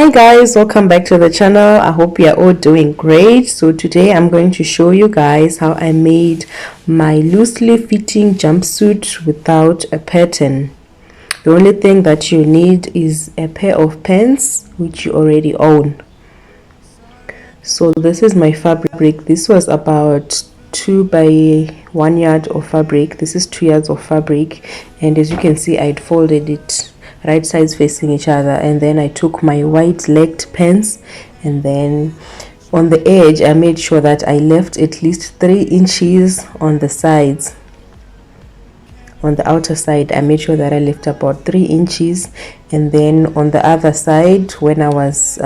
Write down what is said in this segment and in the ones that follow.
Hi guys, welcome back to the channel. I hope you are all doing great. So today I'm going to show you guys how I made my loosely fitting jumpsuit without a pattern. The only thing that you need is a pair of pants which you already own. So this is my fabric. This was about 2 by 1 yard of fabric. This is 2 yards of fabric, and as you can see, I'd folded it right sides facing each other, and then I took my white legged pants, and then on the edge I made sure that I left at least 3 inches on the sides. On the outer side I made sure that I left about 3 inches, and then on the other side, when I was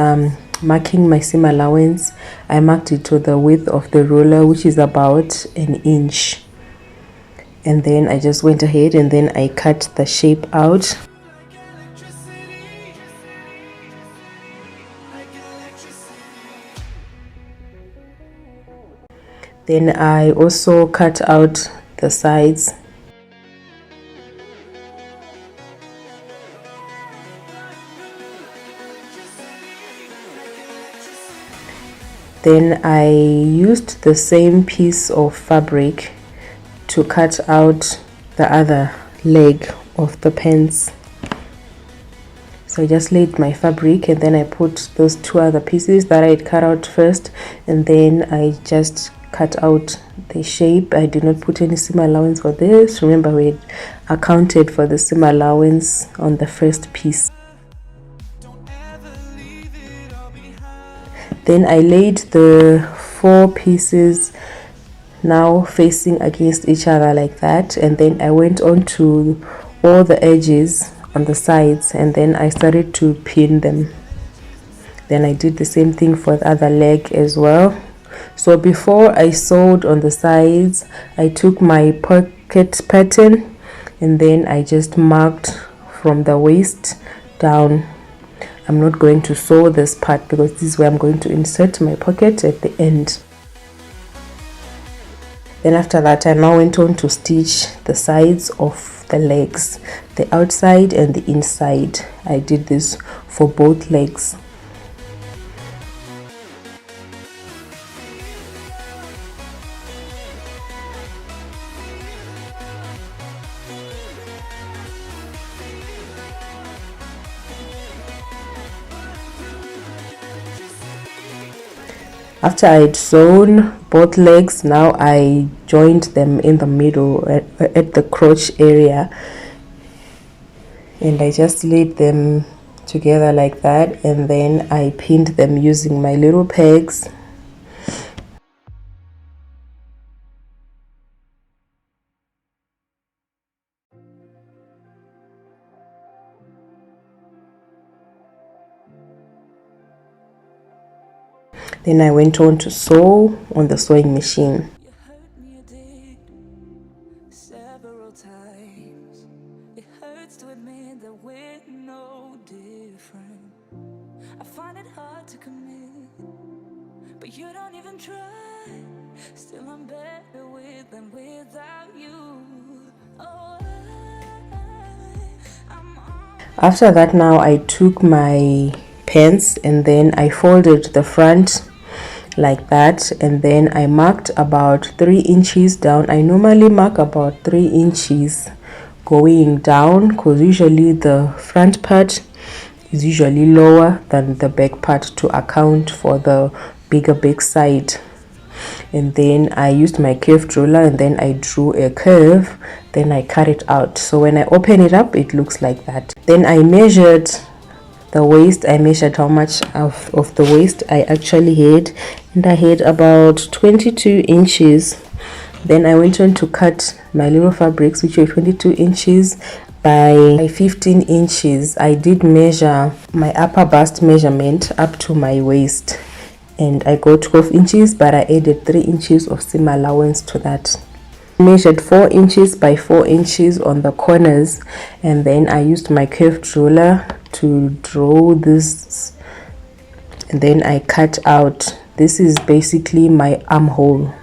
marking my seam allowance, I marked it to the width of the ruler, which is about 1 inch, and then I just went ahead and then I cut the shape out. Then I also cut out the sides. Then I used the same piece of fabric to cut out the other leg of the pants. So I just laid my fabric, and then I put those 2 other pieces that I had cut out first, and then I just cut out the shape. I did not put any seam allowance for this. Remember, we had accounted for the seam allowance on the first piece. Then I laid the 4 pieces now facing against each other like that, and then I went on to all the edges on the sides, and then I started to pin them. Then I did the same thing for the other leg as well. So before I sewed on the sides, I took my pocket pattern, and then I just marked from the waist down. I'm not going to sew this part because this is where I'm going to insert my pocket at the end. Then after that, I now went on to stitch the sides of the legs, the outside and the inside. I did this for both legs. After I had sewn both legs, now I joined them in the middle at the crotch area, and I just laid them together like that, and then I pinned them using my little pegs. Then I went on to sew on the sewing machine. Several times it hurts to admit that we're no different. I find it hard to commit, but you don't even try. Still I'm better with than without you. Oh, After that, now I took my pants and then I folded the front like that, and then I marked about 3 inches down. I normally mark about 3 inches going down because usually the front part is usually lower than the back part to account for the bigger back side. And then I used my curved ruler, and then I drew a curve, then I cut it out. So when I open it up, it looks like that. Then I measured the waist. I measured how much of the waist I actually had, and I had about 22 inches. Then I went on to cut my little fabrics, which were 22 inches by 15 inches. I did measure my upper bust measurement up to my waist, and I got 12 inches, but I added 3 inches of seam allowance to that. I measured 4 inches by 4 inches on the corners, and then I used my curved ruler to draw this, and then I cut out. This is basically my armhole.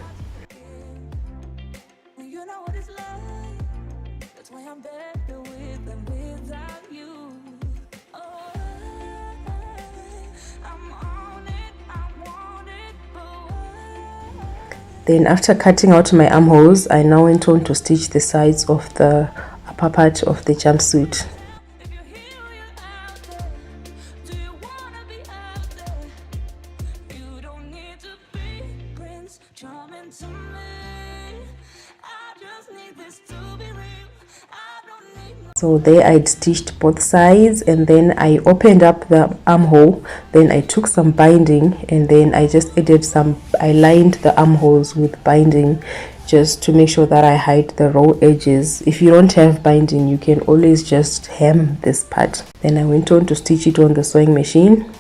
you know what it's like. That's why I'm better with than without you. Oh, Then after cutting out my armholes, I now went on to stitch the sides of the upper part of the jumpsuit. If you're here or you're out there, do you wanna be out there? You don't need to be Prince Charming to me. I just need this to be real. I don't need no. So there I'd stitched both sides, and then I opened up the armhole. Then I took some binding, and then I just added I lined the armholes with binding just to make sure that I hide the raw edges. If you don't have binding, you can always just hem this part. Then I went on to stitch it on the sewing machine.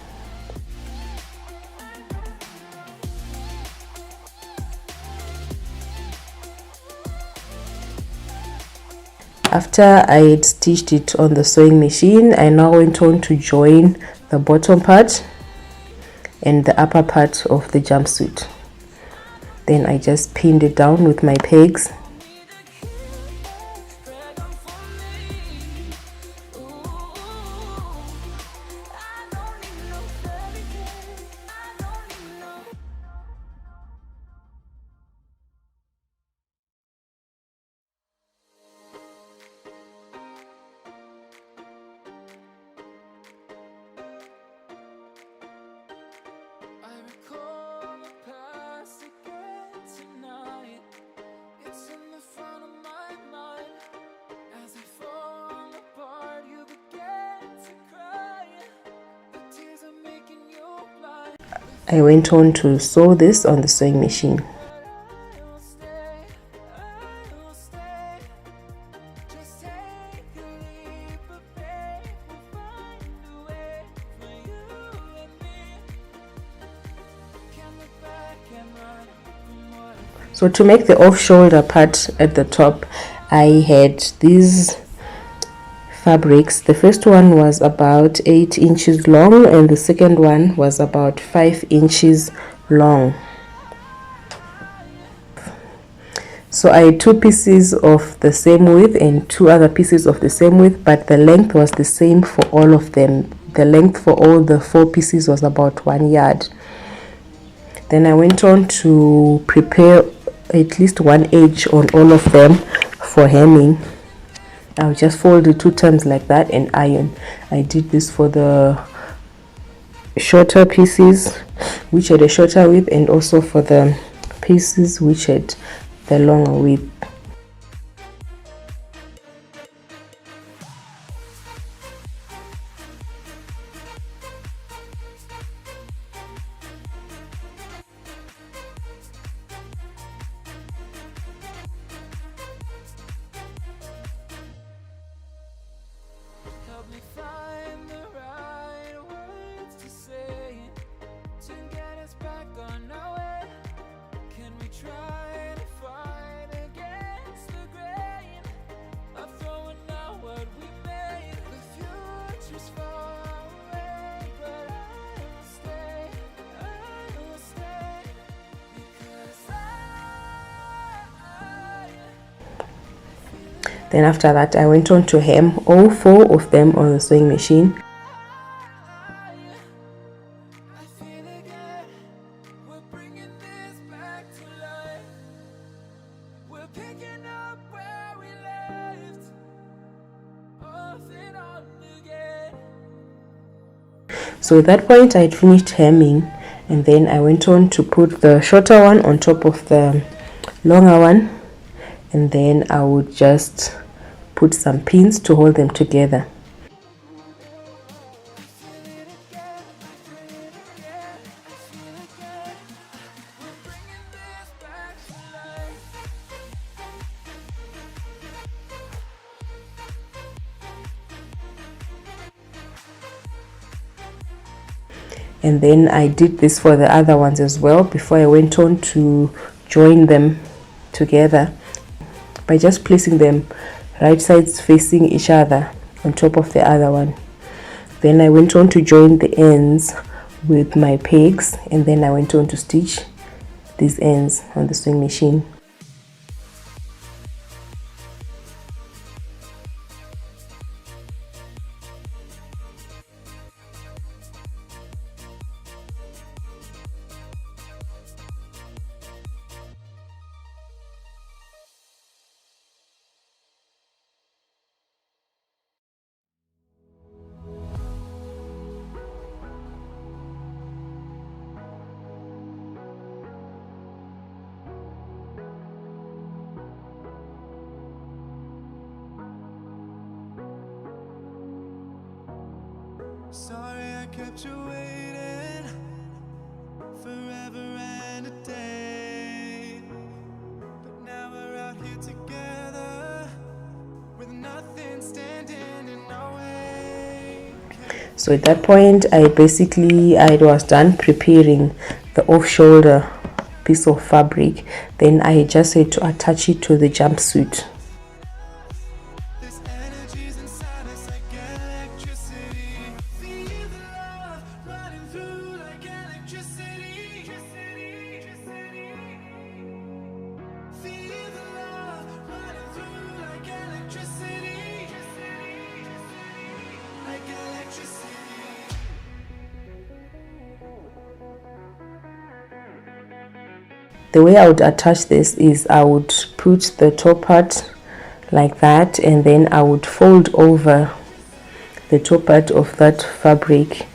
After I had stitched it on the sewing machine, I now went on to join the bottom part and the upper part of the jumpsuit. Then I just pinned it down with my pegs. I went on to sew this on the sewing machine. So to make the off-shoulder part at the top, I had these fabrics. The first one was about 8 inches long, and the second one was about 5 inches long. So I had 2 pieces of the same width and 2 other pieces of the same width, but the length was the same for all of them. The length for all the 4 pieces was about 1 yard. Then I went on to prepare at least 1 edge on all of them for hemming. I'll just fold it 2 times like that and iron. I did this for the shorter pieces which had a shorter width, and also for the pieces which had the longer width. Help me find the right words to say to get us back on our way. Can we try to fight against the grain of throwing out what we made? The future's far away, but I will stay because Then after that, I went on to hem all 4 of them on the sewing machine. I feel again, we're bringing this back to life. We're picking up where we left off and on again. So at that point, I had finished hemming, and then I went on to put the shorter one on top of the longer one, and then I would just put some pins to hold them together. And then I did this for the other ones as well before I went on to join them together by just placing them right sides facing each other on top of the other one. Then I went on to join the ends with my pegs, and then I went on to stitch these ends on the sewing machine. Sorry I kept you waiting forever and a day, but now we're out here together with nothing standing in our way. So at that point, I was done preparing the off-shoulder piece of fabric. Then I just had to attach it to the jumpsuit. This energy's inside us like electricity. Feel the love running through like electricity. Feel the love running through like electricity. Like electricity. The way I would attach this is I would put the top part like that, and then I would fold over the top part of that fabric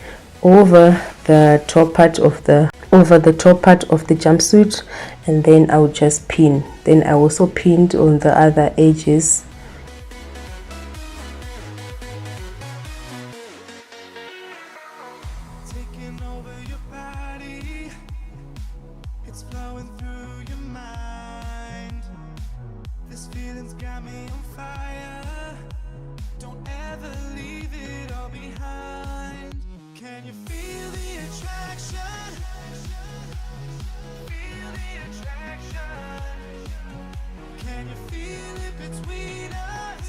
over the top part of the jumpsuit, and then I would just pin. Then I also pinned on the other edges. Taking over your body, it's flowing through your mind. This feeling's got me on fire. Don't ever leave it all behind. Can you feel the attraction? Feel the attraction. Can you feel it between us?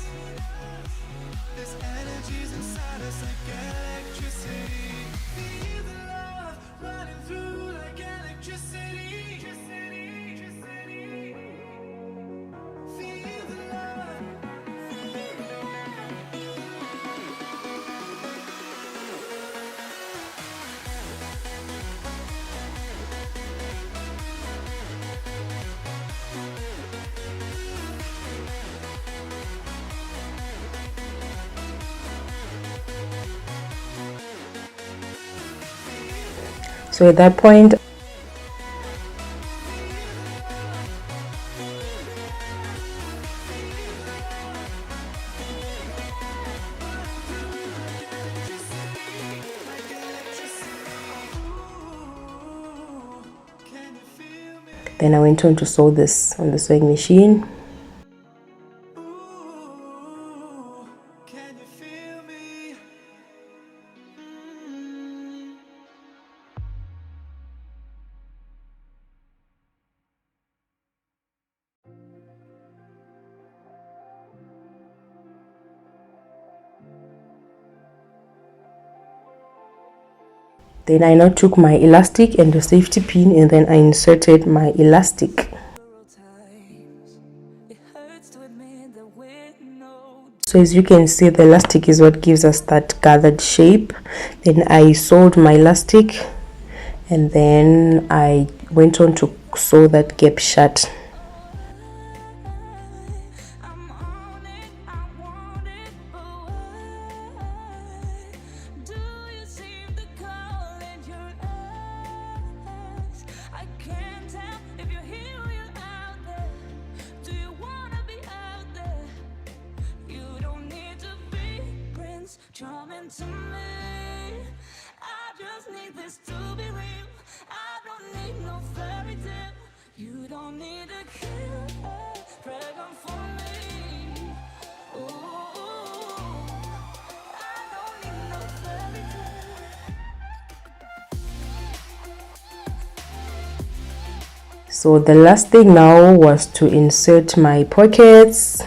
This energy's inside us like electricity. Feel the love running through like electricity. Feel the love. So at that point, then I went on to sew this on the sewing machine. Can you feel me? Then I now took my elastic and the safety pin, and then I inserted my elastic. So as you can see, the elastic is what gives us that gathered shape. Then I sewed my elastic, and then I went on to sew that gap shut. Charming to me, I just need this to be real. I don't need no fairy tale. You don't need a killer, pregnant for me. Ooh, I don't need no fairy tale. So the last thing now was to insert my pockets.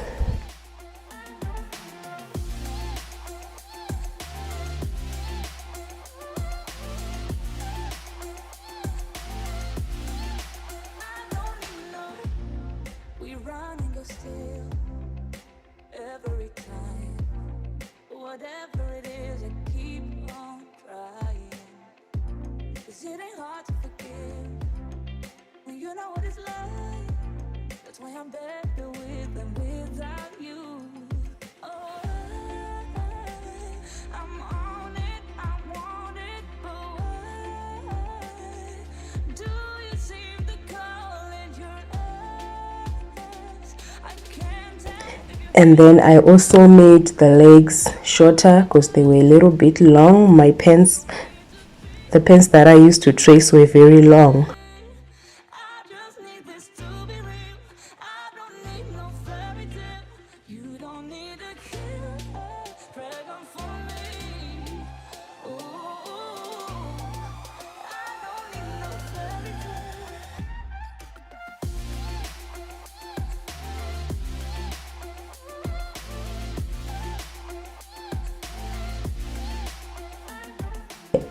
Every time, whatever it is, I keep on trying. 'Cause it ain't hard to forgive when you know what it's like. That's why I'm better with than without you. Oh, I'm on it, I want it, but why do you seem to call in your eyes? I can't tell if you And then I also made the legs shorter because they were a little bit long. My pants, the pants that I used to trace, were very long. I just need this to be real. I don't need no fairy tale. You don't need a killer pregnant for me. Ooh, I don't need no fairy tale.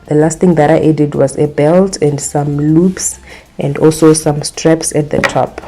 The last thing that I added was a belt and some loops and also some straps at the top.